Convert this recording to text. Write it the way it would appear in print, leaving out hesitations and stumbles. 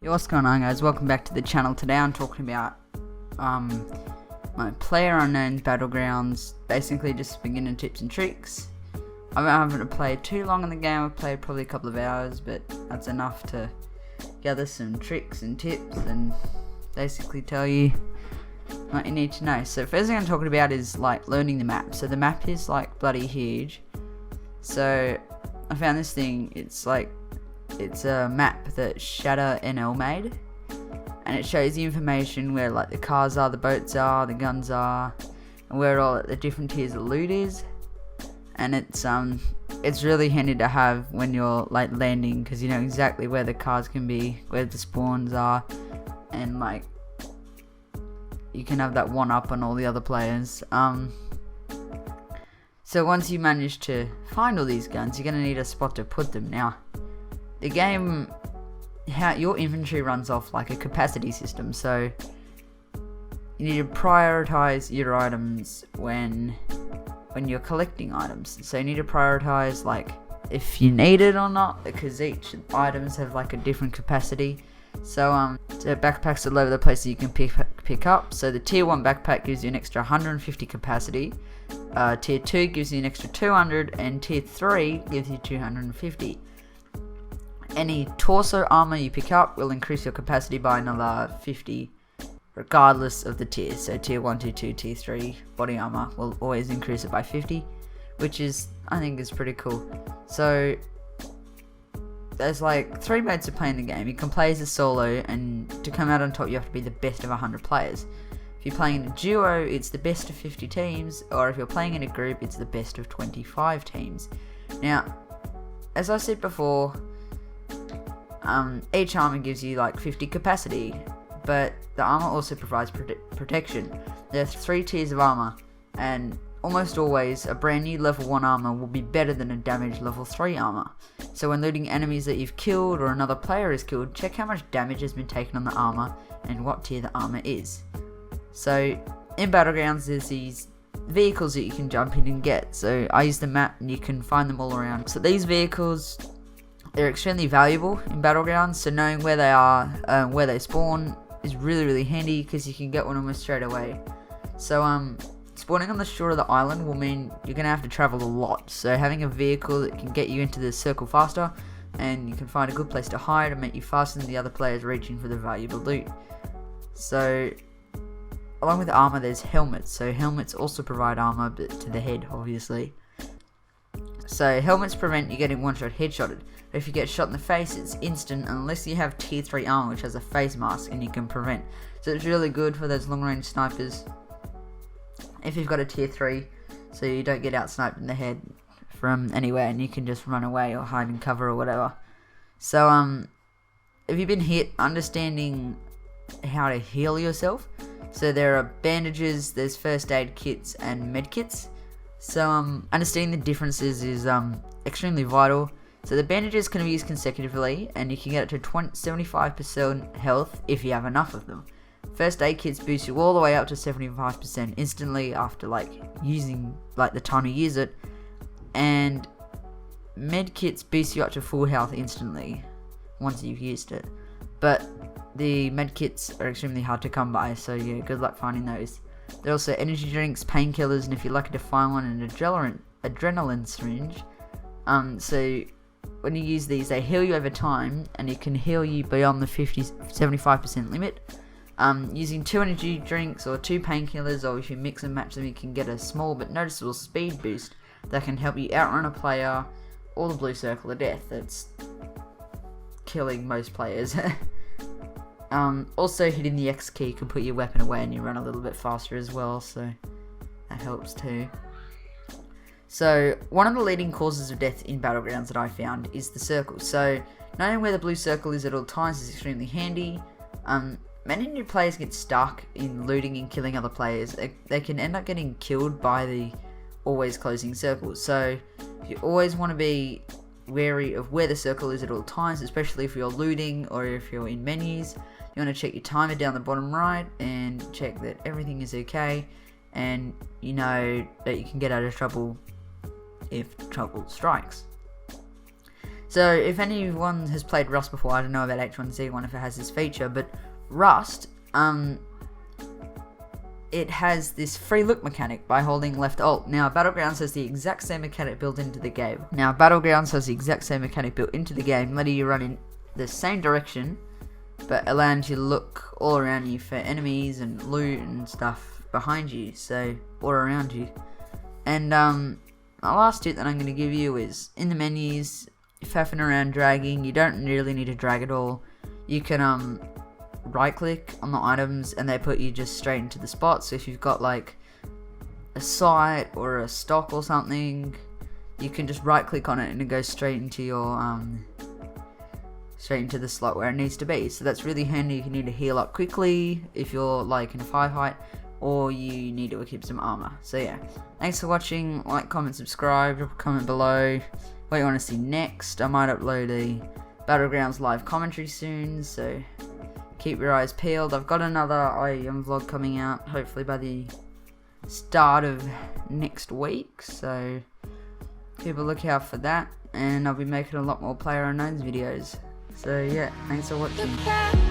Yo, what's going on, guys? Welcome back to the channel. Today I'm talking about my PlayerUnknown's Battlegrounds, basically just beginner tips and tricks. I haven't played too long in the game. I've played probably a couple of hours, but that's enough to gather some tricks and tips and basically tell you what you need to know. So first thing I'm talking about is like learning the map. So the map is like bloody huge. So I found this thing. It's a map that Shatter NL made, and it shows the information where like the cars are, the boats are, the guns are, and where all the different tiers of loot is. And it's really handy to have when you're like landing, because you know exactly where the cars can be, where the spawns are, and like you can have that one up on all the other players. So once you manage to find all these guns, you're gonna need a spot to put them. Now, the game, how your inventory runs off like a capacity system, so you need to prioritize your items when you're collecting items. So you need to prioritize like if you need it or not, because each items have like a different capacity. So backpacks all over the place that you can pick up. So the tier 1 backpack gives you an extra 150 capacity, tier 2 gives you an extra 200, and tier 3 gives you 250. Any torso armor you pick up will increase your capacity by another 50, regardless of the tier. So tier 1, tier 2, tier 3 body armor will always increase it by 50, which is, I think, is pretty cool. So there's like 3 modes to play in the game. You can play as a solo, and to come out on top you have to be the best of 100 players. If you're playing in a duo, it's the best of 50 teams, or if you're playing in a group, it's the best of 25 teams. Now, as I said before, each armor gives you like 50 capacity, but the armor also provides protection. There are 3 tiers of armor, and almost always a brand new level 1 armor will be better than a damaged level 3 armor. So when looting enemies that you've killed or another player is killed, check how much damage has been taken on the armor and what tier the armor is. So in Battlegrounds there's these vehicles that you can jump in and get. So I use the map and you can find them all around. So these vehicles, they're extremely valuable in Battlegrounds, so knowing where they are, where they spawn, is really handy, because you can get one almost straight away. So spawning on the shore of the island will mean you're going to have to travel a lot, so having a vehicle that can get you into the circle faster, and you can find a good place to hide and make you faster than the other players reaching for the valuable loot. So along with armor there's helmets, so helmets also provide armor, but to the head obviously. So helmets prevent you getting one-shot headshotted. But if you get shot in the face, it's instant unless you have tier 3 armor, which has a face mask and you can prevent. So it's really good for those long-range snipers if you've got a tier 3, so you don't get out-sniped in the head from anywhere and you can just run away or hide in cover or whatever. So if you've been hit, understanding how to heal yourself. So there are bandages, there's first aid kits and med kits. So understanding the differences is extremely vital. So the bandages can be used consecutively, and you can get it to 75% health if you have enough of them. First aid kits boost you all the way up to 75% instantly after like using like the time you use it, and med kits boost you up to full health instantly once you've used it. But the med kits are extremely hard to come by, so yeah, good luck finding those. There are also energy drinks, painkillers, and if you're lucky to find one, an adrenaline syringe. So when you use these, they heal you over time, and it can heal you beyond the 75% limit. Using 2 energy drinks or 2 painkillers, or if you mix and match them, you can get a small but noticeable speed boost that can help you outrun a player or the blue circle of death that's killing most players. Also hitting the X key can put your weapon away and you run a little bit faster as well, so that helps too. So one of the leading causes of death in Battlegrounds that I found is the circle. So knowing where the blue circle is at all times is extremely handy. Many new players get stuck in looting and killing other players. They can end up getting killed by the always closing circle. So you always want to be wary of where the circle is at all times, especially if you're looting or if you're in menus. You want to check your timer down the bottom right and check that everything is okay, and you know that you can get out of trouble if trouble strikes. So if anyone has played Rust before, I don't know about H1Z1 if it has this feature, but Rust, it has this free look mechanic by holding left alt. Now Battlegrounds has the exact same mechanic built into the game. Letting you run in the same direction, but allowing you to look all around you for enemies and loot and stuff behind you, so all around you. And the last tip that I'm going to give you is in the menus, faffing around dragging, you don't really need to drag at all. You can right click on the items and they put you just straight into the spot. So if you've got like a sight or a stock or something, you can just right click on it and it goes straight into your straight into the slot where it needs to be. So that's really handy if you need to heal up quickly, if you're like in a firefight, or you need to equip some armor. So yeah, thanks for watching. Like, comment, subscribe, drop a comment below what you want to see next. I might upload a Battlegrounds live commentary soon, so keep your eyes peeled. I've got another IEM vlog coming out, hopefully by the start of next week, so keep a lookout for that, and I'll be making a lot more PlayerUnknown's videos. So yeah, thanks for watching.